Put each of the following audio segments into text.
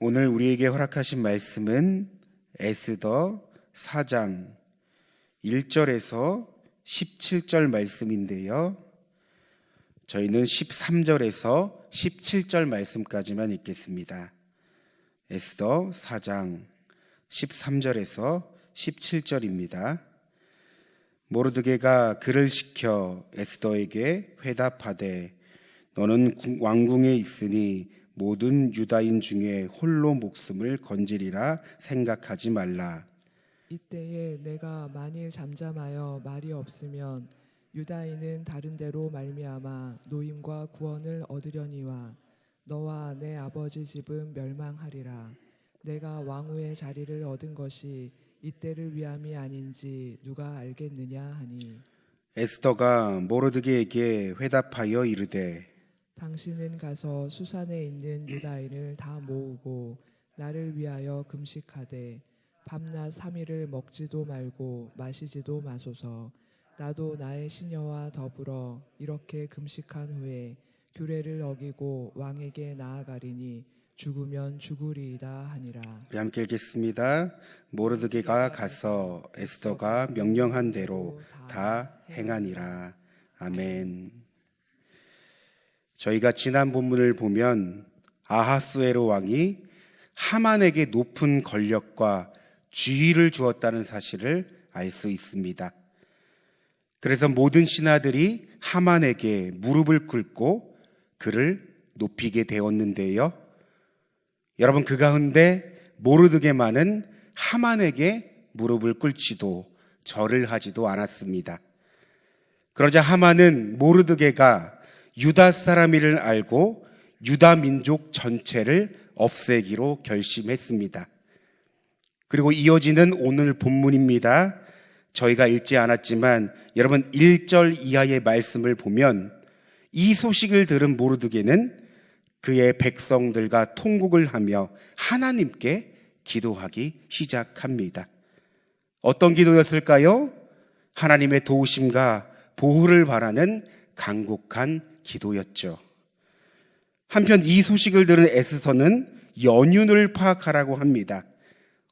오늘 우리에게 허락하신 말씀은 에스더 4장 1절에서 17절 말씀인데요. 저희는 13절에서 17절 말씀까지만 읽겠습니다. 에스더 4장 13절에서 17절입니다. 모르드게가 그를 시켜 에스더에게 회답하되 너는 왕궁에 있으니 모든 유다인 중에 홀로 목숨을 건지리라 생각하지 말라. 이때에 내가 만일 잠잠하여 말이 없으면 유다인은 다른 데로 말미암아 노임과 구원을 얻으려니와 너와 내 아버지 집은 멸망하리라. 내가 왕후의 자리를 얻은 것이 이때를 위함이 아닌지 누가 알겠느냐 하니 에스더가 모르드게에게 회답하여 이르되 당신은 가서 수산에 있는 유다인을 다 모으고 나를 위하여 금식하되 밤낮 3일을 먹지도 말고 마시지도 마소서. 나도 나의 시녀와 더불어 이렇게 금식한 후에 규례를 어기고 왕에게 나아가리니 죽으면 죽으리이다 하니라. 우리 함께 읽겠습니다. 모르드게가 가서 에스더가 명령한 대로 다 행하니라. 아멘. 저희가 지난 본문을 보면 아하스웨로 왕이 하만에게 높은 권력과 지위를 주었다는 사실을 알 수 있습니다. 그래서 모든 신하들이 하만에게 무릎을 꿇고 그를 높이게 되었는데요. 여러분, 그 가운데 모르드게만은 하만에게 무릎을 꿇지도 절을 하지도 않았습니다. 그러자 하만은 모르드게가 유다 사람임을 알고 유다 민족 전체를 없애기로 결심했습니다. 그리고 이어지는 오늘 본문입니다. 저희가 읽지 않았지만 여러분 1절 이하의 말씀을 보면 이 소식을 들은 모르드게는 그의 백성들과 통곡을 하며 하나님께 기도하기 시작합니다. 어떤 기도였을까요? 하나님의 도우심과 보호를 바라는 간곡한 기도였죠. 한편 이 소식을 들은 에스더는 연륜을 파악하라고 합니다.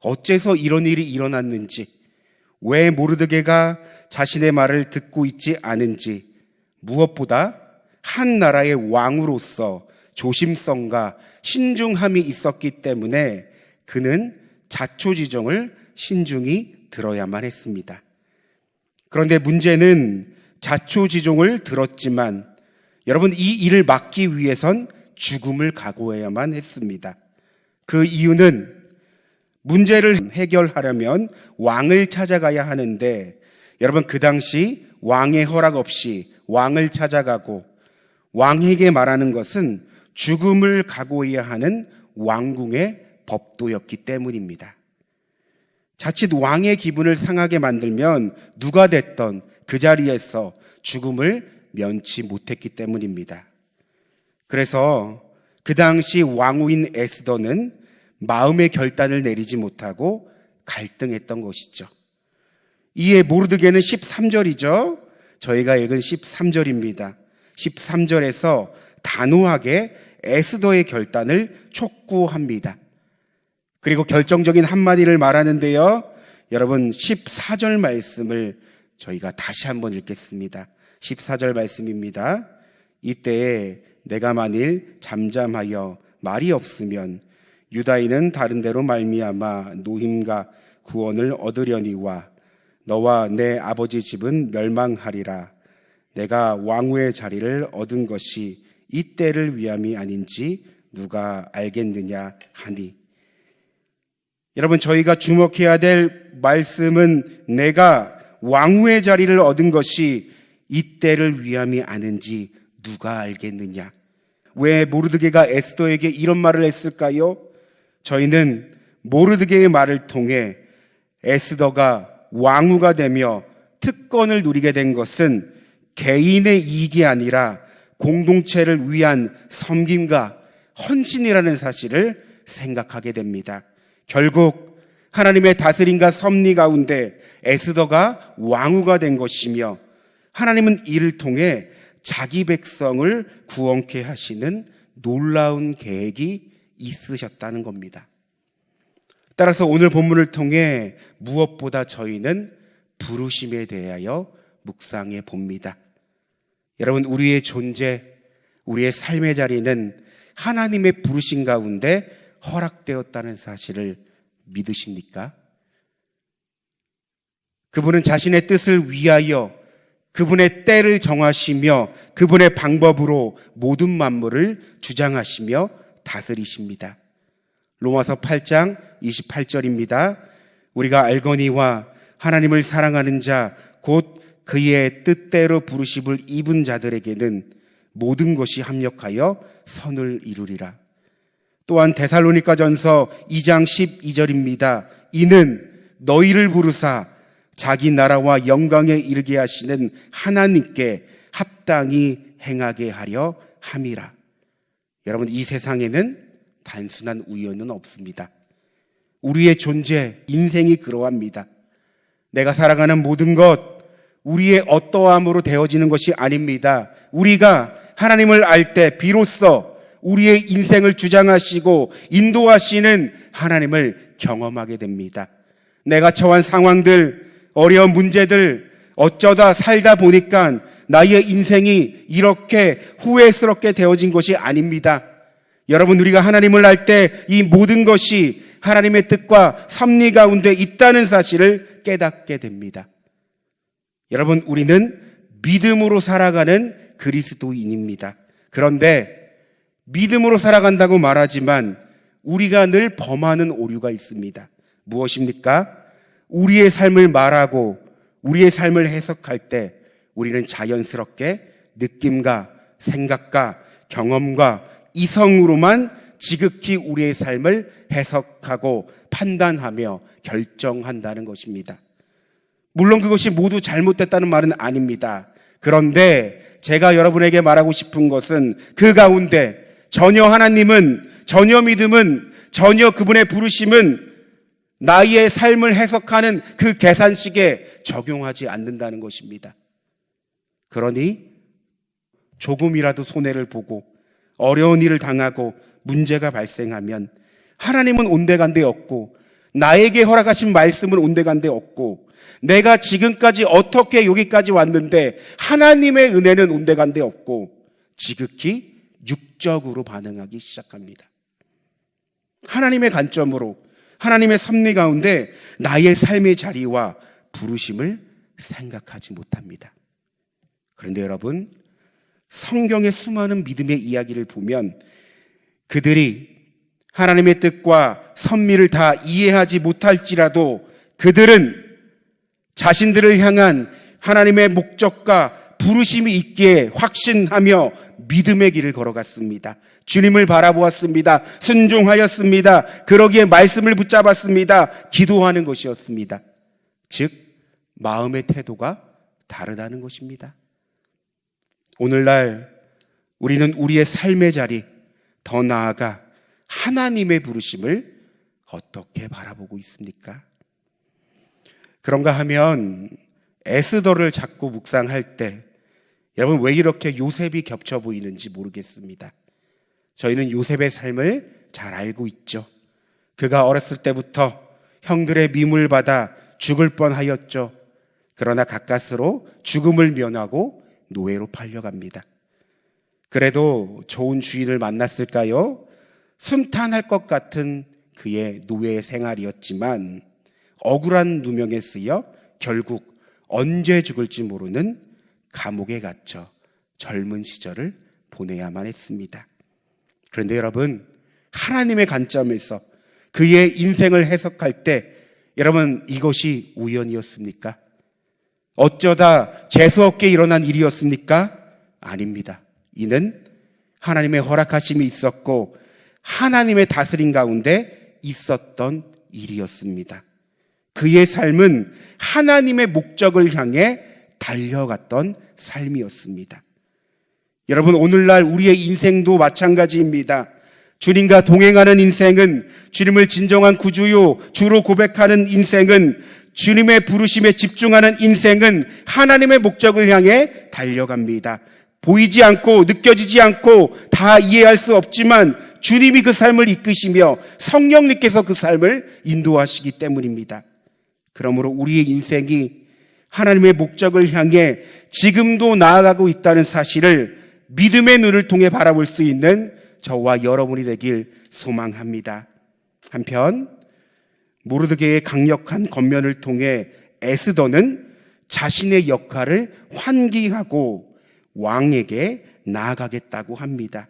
어째서 이런 일이 일어났는지, 왜 모르드게가 자신의 말을 듣고 있지 않은지, 무엇보다 한 나라의 왕으로서 조심성과 신중함이 있었기 때문에 그는 자초지종을 신중히 들어야만 했습니다. 그런데 문제는 자초지종을 들었지만 여러분, 이 일을 막기 위해선 죽음을 각오해야만 했습니다. 그 이유는 문제를 해결하려면 왕을 찾아가야 하는데 여러분, 그 당시 왕의 허락 없이 왕을 찾아가고 왕에게 말하는 것은 죽음을 각오해야 하는 왕궁의 법도였기 때문입니다. 자칫 왕의 기분을 상하게 만들면 누가 됐던 그 자리에서 죽음을 면치 못했기 때문입니다. 그래서 그 당시 왕후인 에스더는 마음의 결단을 내리지 못하고 갈등했던 것이죠. 이에 모르드게는 13절이죠. 저희가 읽은 13절입니다. 13절에서 단호하게 에스더의 결단을 촉구합니다. 그리고 결정적인 한마디를 말하는데요. 여러분 14절 말씀을 저희가 다시 한번 읽겠습니다. 14절 말씀입니다. 이때에 내가 만일 잠잠하여 말이 없으면 유다인은 다른 데로 말미암아 노임과 구원을 얻으려니와 너와 내 아버지 집은 멸망하리라. 내가 왕후의 자리를 얻은 것이 이때를 위함이 아닌지 누가 알겠느냐 하니. 여러분, 저희가 주목해야 될 말씀은 내가 왕후의 자리를 얻은 것이 이때를 위함이 아닌지 누가 알겠느냐. 왜 모르드게가 에스더에게 이런 말을 했을까요? 저희는 모르드게의 말을 통해 에스더가 왕후가 되며 특권을 누리게 된 것은 개인의 이익이 아니라 공동체를 위한 섬김과 헌신이라는 사실을 생각하게 됩니다. 결국 하나님의 다스림과 섭리 가운데 에스더가 왕후가 된 것이며 하나님은 이를 통해 자기 백성을 구원케 하시는 놀라운 계획이 있으셨다는 겁니다. 따라서 오늘 본문을 통해 무엇보다 저희는 부르심에 대하여 묵상해 봅니다. 여러분, 우리의 존재, 우리의 삶의 자리는 하나님의 부르심 가운데 허락되었다는 사실을 믿으십니까? 그분은 자신의 뜻을 위하여 그분의 때를 정하시며 그분의 방법으로 모든 만물을 주장하시며 다스리십니다. 로마서 8장 28절입니다. 우리가 알거니와 하나님을 사랑하는 자 곧 그의 뜻대로 부르심을 입은 자들에게는 모든 것이 합력하여 선을 이루리라. 또한 데살로니가전서 2장 12절입니다. 이는 너희를 부르사 자기 나라와 영광에 이르게 하시는 하나님께 합당히 행하게 하려 함이라. 여러분, 이 세상에는 단순한 우연은 없습니다. 우리의 존재, 인생이 그러합니다. 내가 살아가는 모든 것, 우리의 어떠함으로 되어지는 것이 아닙니다. 우리가 하나님을 알 때 비로소 우리의 인생을 주장하시고 인도하시는 하나님을 경험하게 됩니다. 내가 처한 상황들, 어려운 문제들, 어쩌다 살다 보니까 나의 인생이 이렇게 후회스럽게 되어진 것이 아닙니다. 여러분, 우리가 하나님을 알 때 이 모든 것이 하나님의 뜻과 섭리 가운데 있다는 사실을 깨닫게 됩니다. 여러분, 우리는 믿음으로 살아가는 그리스도인입니다. 그런데 믿음으로 살아간다고 말하지만 우리가 늘 범하는 오류가 있습니다. 무엇입니까? 우리의 삶을 말하고 우리의 삶을 해석할 때 우리는 자연스럽게 느낌과 생각과 경험과 이성으로만 지극히 우리의 삶을 해석하고 판단하며 결정한다는 것입니다. 물론 그것이 모두 잘못됐다는 말은 아닙니다. 그런데 제가 여러분에게 말하고 싶은 것은 그 가운데 전혀 하나님은, 전혀 믿음은, 전혀 그분의 부르심은 나의 삶을 해석하는 그 계산식에 적용하지 않는다는 것입니다. 그러니 조금이라도 손해를 보고 어려운 일을 당하고 문제가 발생하면 하나님은 온데간데 없고 나에게 허락하신 말씀은 온데간데 없고 내가 지금까지 어떻게 여기까지 왔는데 하나님의 은혜는 온데간데 없고 지극히 육적으로 반응하기 시작합니다. 하나님의 관점으로 하나님의 섭리 가운데 나의 삶의 자리와 부르심을 생각하지 못합니다. 그런데 여러분, 성경의 수많은 믿음의 이야기를 보면 그들이 하나님의 뜻과 섭리를 다 이해하지 못할지라도 그들은 자신들을 향한 하나님의 목적과 부르심이 있기에 확신하며 믿음의 길을 걸어갔습니다. 주님을 바라보았습니다. 순종하였습니다. 그러기에 말씀을 붙잡았습니다. 기도하는 것이었습니다. 즉, 마음의 태도가 다르다는 것입니다. 오늘날 우리는 우리의 삶의 자리, 더 나아가 하나님의 부르심을 어떻게 바라보고 있습니까? 그런가 하면 에스더를 자꾸 묵상할 때 여러분, 왜 이렇게 요셉이 겹쳐 보이는지 모르겠습니다. 저희는 요셉의 삶을 잘 알고 있죠. 그가 어렸을 때부터 형들의 미움을 받아 죽을 뻔하였죠. 그러나 가까스로 죽음을 면하고 노예로 팔려갑니다. 그래도 좋은 주인을 만났을까요? 순탄할 것 같은 그의 노예 생활이었지만 억울한 누명에 쓰여 결국 언제 죽을지 모르는 감옥에 갇혀 젊은 시절을 보내야만 했습니다. 그런데 여러분, 하나님의 관점에서 그의 인생을 해석할 때 여러분, 이것이 우연이었습니까? 어쩌다 재수없게 일어난 일이었습니까? 아닙니다. 이는 하나님의 허락하심이 있었고 하나님의 다스림 가운데 있었던 일이었습니다. 그의 삶은 하나님의 목적을 향해 달려갔던 삶이었습니다. 여러분, 오늘날 우리의 인생도 마찬가지입니다. 주님과 동행하는 인생은, 주님을 진정한 구주요 주로 고백하는 인생은, 주님의 부르심에 집중하는 인생은 하나님의 목적을 향해 달려갑니다. 보이지 않고 느껴지지 않고 다 이해할 수 없지만 주님이 그 삶을 이끄시며 성령님께서 그 삶을 인도하시기 때문입니다. 그러므로 우리의 인생이 하나님의 목적을 향해 지금도 나아가고 있다는 사실을 믿음의 눈을 통해 바라볼 수 있는 저와 여러분이 되길 소망합니다. 한편 모르드게의 강력한 권면을 통해 에스더는 자신의 역할을 환기하고 왕에게 나아가겠다고 합니다.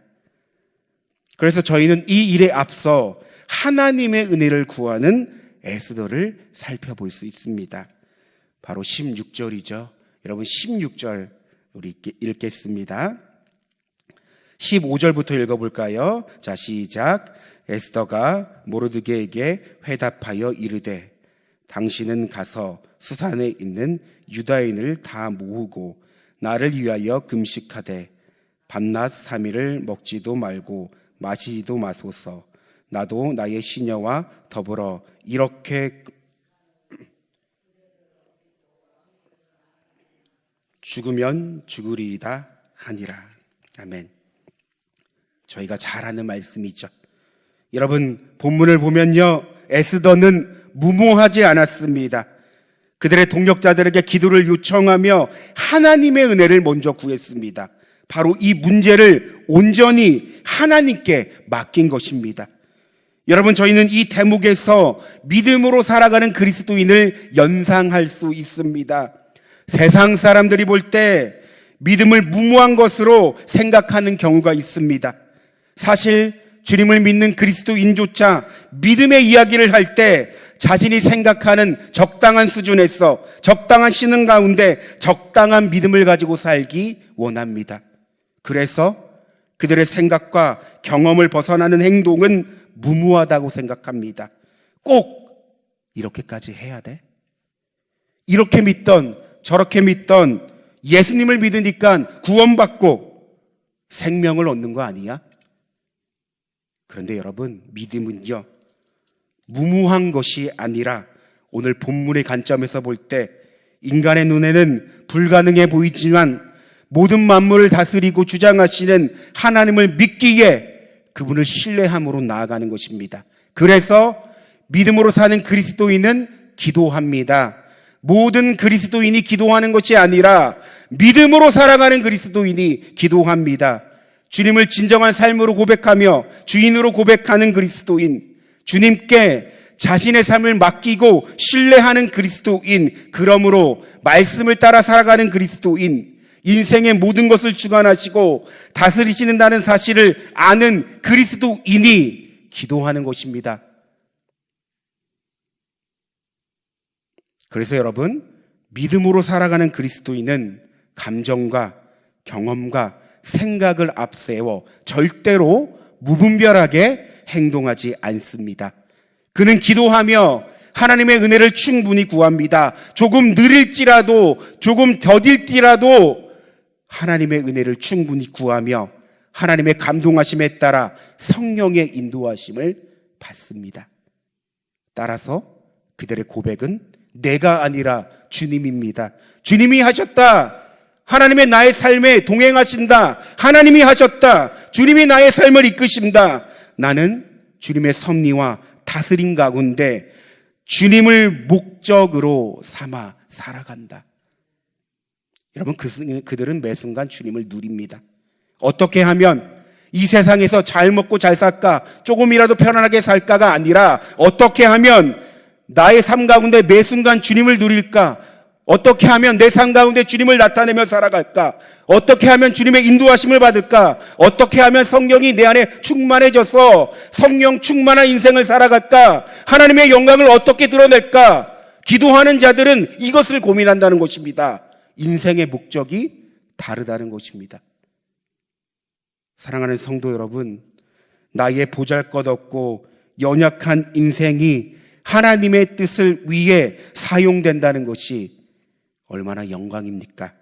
그래서 저희는 이 일에 앞서 하나님의 은혜를 구하는 에스더를 살펴볼 수 있습니다. 바로 16절이죠. 여러분 16절 우리 읽겠습니다. 15절부터 읽어볼까요? 자, 시작. 에스더가 모르드게에게 회답하여 이르되 당신은 가서 수산에 있는 유다인을 다 모으고 나를 위하여 금식하되 밤낮 3일을 먹지도 말고 마시지도 마소서. 나도 나의 시녀와 더불어 이렇게 죽으면 죽으리이다 하니라. 아멘. 저희가 잘 아는 말씀이죠. 여러분, 본문을 보면요, 에스더는 무모하지 않았습니다. 그들의 동력자들에게 기도를 요청하며 하나님의 은혜를 먼저 구했습니다. 바로 이 문제를 온전히 하나님께 맡긴 것입니다. 여러분, 저희는 이 대목에서 믿음으로 살아가는 그리스도인을 연상할 수 있습니다. 세상 사람들이 볼 때 믿음을 무모한 것으로 생각하는 경우가 있습니다. 사실 주님을 믿는 그리스도인조차 믿음의 이야기를 할 때 자신이 생각하는 적당한 수준에서 적당한 신앙 가운데 적당한 믿음을 가지고 살기 원합니다. 그래서 그들의 생각과 경험을 벗어나는 행동은 무모하다고 생각합니다. 꼭 이렇게까지 해야 돼? 이렇게 믿던 저렇게 믿던 예수님을 믿으니까 구원받고 생명을 얻는 거 아니야? 그런데 여러분, 믿음은요, 무모한 것이 아니라 오늘 본문의 관점에서 볼 때 인간의 눈에는 불가능해 보이지만 모든 만물을 다스리고 주장하시는 하나님을 믿기에 그분을 신뢰함으로 나아가는 것입니다. 그래서 믿음으로 사는 그리스도인은 기도합니다. 모든 그리스도인이 기도하는 것이 아니라 믿음으로 살아가는 그리스도인이 기도합니다. 주님을 진정한 삶으로 고백하며 주인으로 고백하는 그리스도인, 주님께 자신의 삶을 맡기고 신뢰하는 그리스도인, 그러므로 말씀을 따라 살아가는 그리스도인, 인생의 모든 것을 주관하시고 다스리시는다는 사실을 아는 그리스도인이 기도하는 것입니다. 그래서 여러분, 믿음으로 살아가는 그리스도인은 감정과 경험과 생각을 앞세워 절대로 무분별하게 행동하지 않습니다. 그는 기도하며 하나님의 은혜를 충분히 구합니다. 조금 느릴지라도, 조금 더딜지라도 하나님의 은혜를 충분히 구하며 하나님의 감동하심에 따라 성령의 인도하심을 받습니다. 따라서 그들의 고백은 내가 아니라 주님입니다. 주님이 하셨다. 하나님의 나의 삶에 동행하신다. 하나님이 하셨다. 주님이 나의 삶을 이끄신다. 나는 주님의 섭리와 다스림 가운데 주님을 목적으로 삼아 살아간다. 여러분, 그들은 매 순간 주님을 누립니다. 어떻게 하면 이 세상에서 잘 먹고 잘 살까, 조금이라도 편안하게 살까가 아니라 어떻게 하면 나의 삶 가운데 매 순간 주님을 누릴까, 어떻게 하면 내 삶 가운데 주님을 나타내며 살아갈까, 어떻게 하면 주님의 인도하심을 받을까, 어떻게 하면 성령이 내 안에 충만해져서 성령 충만한 인생을 살아갈까, 하나님의 영광을 어떻게 드러낼까. 기도하는 자들은 이것을 고민한다는 것입니다. 인생의 목적이 다르다는 것입니다. 사랑하는 성도 여러분, 나의 보잘것없고 연약한 인생이 하나님의 뜻을 위해 사용된다는 것이 얼마나 영광입니까?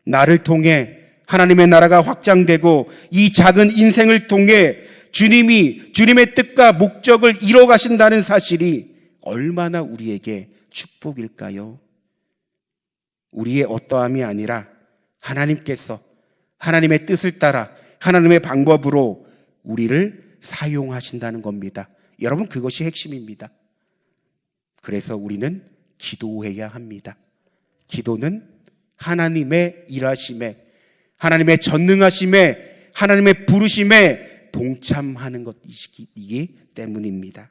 나를 통해 하나님의 나라가 확장되고 이 작은 인생을 통해 주님이 주님의 뜻과 목적을 이뤄 가신다는 사실이 얼마나 우리에게 축복일까요? 우리의 어떠함이 아니라 하나님께서 하나님의 뜻을 따라 하나님의 방법으로 우리를 사용하신다는 겁니다. 여러분, 그것이 핵심입니다. 그래서 우리는 기도해야 합니다. 기도는 하나님의 일하심에, 하나님의 전능하심에, 하나님의 부르심에 동참하는 것이기 때문입니다.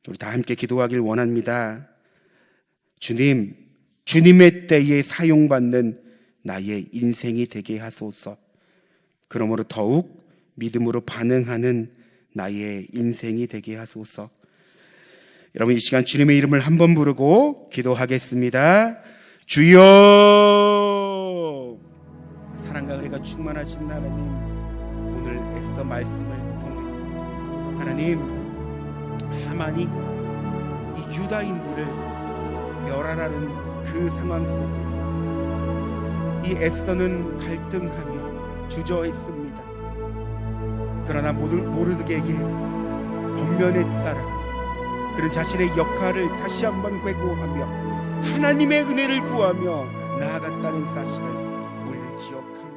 우리 다 함께 기도하길 원합니다. 주님, 주님의 때에 사용받는 나의 인생이 되게 하소서. 그러므로 더욱 믿음으로 반응하는 나의 인생이 되게 하소서. 여러분, 이 시간 주님의 이름을 한번 부르고 기도하겠습니다. 주여! 사랑과 은혜가 충만하신 하나님, 오늘 에스더 말씀을 통해 하나님, 하만이 이 유다인들을 멸하라는 그 상황 속에서 이 에스더는 갈등하며 주저했습니다. 그러나 모르드게에게 권면에 따라 그는 자신의 역할을 다시 한번 회고하며 하나님의 은혜를 구하며 나아갔다는 사실을 우리는 기억합니다.